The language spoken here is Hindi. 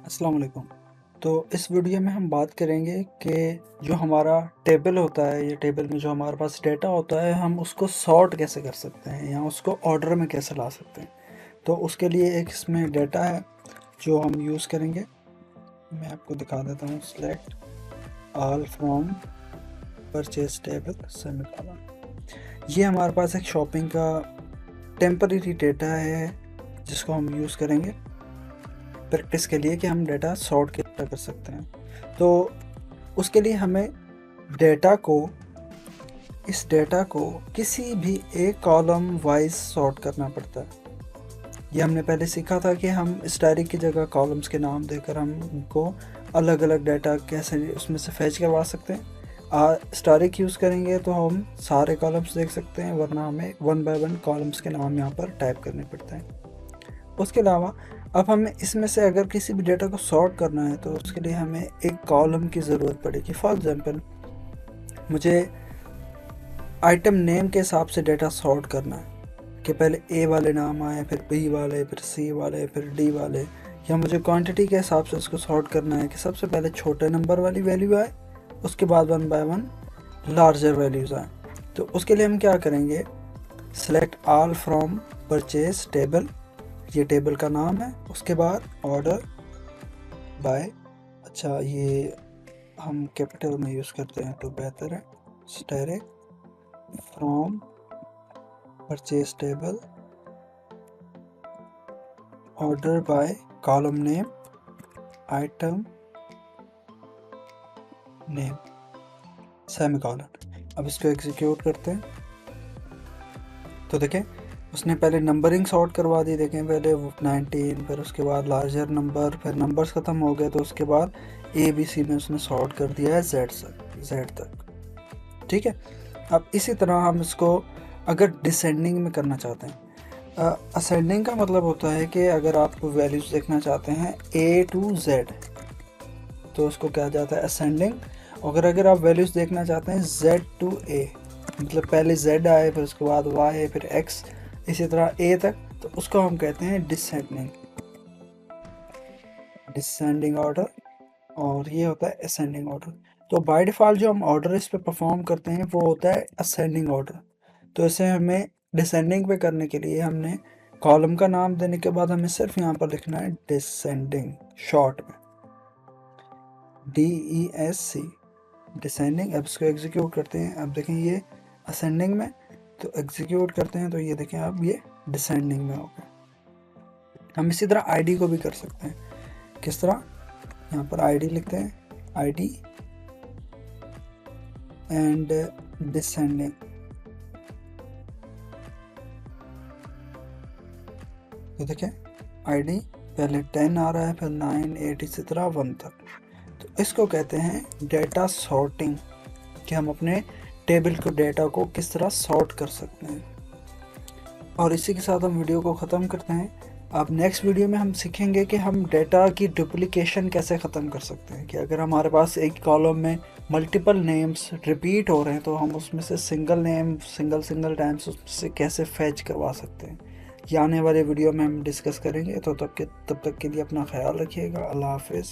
अस्सलाम वालेकुम। तो इस वीडियो में हम बात करेंगे कि जो हमारा टेबल होता है, ये टेबल में जो हमारे पास डेटा होता है, हम उसको सॉर्ट कैसे कर सकते हैं या उसको ऑर्डर में कैसे ला सकते हैं। तो उसके लिए एक इसमें डेटा है जो हम यूज़ करेंगे। मैं आपको दिखा देता हूँ। Select all from purchase table semicolon. ये हमारे पास एक शॉपिंग का टेम्परेरी डेटा है जिसको हम यूज़ करेंगे प्रैक्टिस के लिए कि हम डेटा सॉर्ट कैसे कर सकते हैं। तो उसके लिए हमें इस डेटा को किसी भी एक कॉलम वाइज सॉर्ट करना पड़ता है। ये हमने पहले सीखा था कि हम इस डायरी की जगह कॉलम्स के नाम देकर हम उनको अलग अलग डाटा कैसे उसमें से फैच करवा सकते हैं। स्टारिक यूज़ करेंगे तो हम सारे कॉलम्स देख सकते हैं, वरना हमें वन बाय वन कॉलम्स के नाम यहाँ पर टाइप करने पड़ते हैं। उसके अलावा अब हमें इसमें से अगर किसी भी डेटा को सॉर्ट करना है तो उसके लिए हमें एक कॉलम की ज़रूरत पड़ेगी। फॉर एग्ज़ाम्पल, मुझे आइटम नेम के हिसाब से डेटा सॉर्ट करना है कि पहले ए वाले नाम आए, फिर बी वाले, फिर सी वाले, फिर डी वाले, या मुझे क्वांटिटी के हिसाब से उसको सॉर्ट करना है कि सबसे पहले छोटे नंबर वाली वैल्यू आए, उसके बाद one by one larger values आए। तो उसके लिए हम क्या करेंगे, select all from purchase table, ये टेबल का नाम है। उसके बाद ऑर्डर बाय, अच्छा ये हम कैपिटल में यूज़ करते हैं तो बेहतर है। Asterisk from purchase table, order by, column name, item name, semicolon. अब इसको एग्जीक्यूट करते हैं तो देखें उसने पहले नंबरिंग सॉर्ट करवा दी। देखें पहले 19, फिर उसके बाद लार्जर नंबर, फिर नंबर्स ख़त्म हो गए तो उसके बाद ABC में उसने सॉर्ट कर दिया है Z तक। ठीक है। अब इसी तरह हम इसको अगर डिसेंडिंग में करना चाहते हैं, असेंडिंग का मतलब होता है कि अगर आप वैल्यूज़ देखना चाहते हैं A to Z तो उसको कहा जाता है असेंडिंग। अगर आप वैल्यूज़ देखना चाहते हैं Z to A, मतलब पहले Z आए, फिर उसके बाद Y, फिर X, इसी तरह A तक, तो उसको हम कहते हैं डिसेंडिंग ऑर्डर, और ये होता है असेंडिंग ऑर्डर। तो बाय डिफ़ॉल्ट जो हम ऑर्डर इस पे परफॉर्म करते हैं वो होता है असेंडिंग ऑर्डर। तो इसे हमें डिसेंडिंग पे करने के लिए हमने कॉलम का नाम देने के बाद हमें सिर्फ यहाँ पर लिखना है डिसेंडिंग, शॉर्ट में DESC, डिसेंडिंग। अब इसको एग्जीक्यूट करते हैं। अब देखें ये असेंडिंग में, तो एग्जीक्यूट करते हैं तो ये देखें अब ये डिसेंडिंग में हो गया। हम इसी तरह ID को भी कर सकते हैं। किस तरह, यहाँ पर ID लिखते हैं, ID एंड डिसेंडिंग। तो देखें ID पहले 10 आ रहा है, फिर 9, 8, इसी तरह 1 तक। तो इसको कहते हैं डेटा सॉर्टिंग, कि हम अपने टेबल को डेटा को किस तरह सॉर्ट कर सकते हैं। और इसी के साथ हम वीडियो को ख़त्म करते हैं। अब नेक्स्ट वीडियो में हम सीखेंगे कि हम डेटा की डुप्लीकेशन कैसे ख़त्म कर सकते हैं, कि अगर हमारे पास एक कॉलम में मल्टीपल नेम्स रिपीट हो रहे हैं तो हम उसमें से सिंगल नेम सिंगल टाइम्स उससे कैसे फैच करवा सकते हैं। ये आने वाले वीडियो में हम डिस्कस करेंगे। तो तब तक के लिए अपना ख्याल रखिएगा। अल्लाह हाफिज़।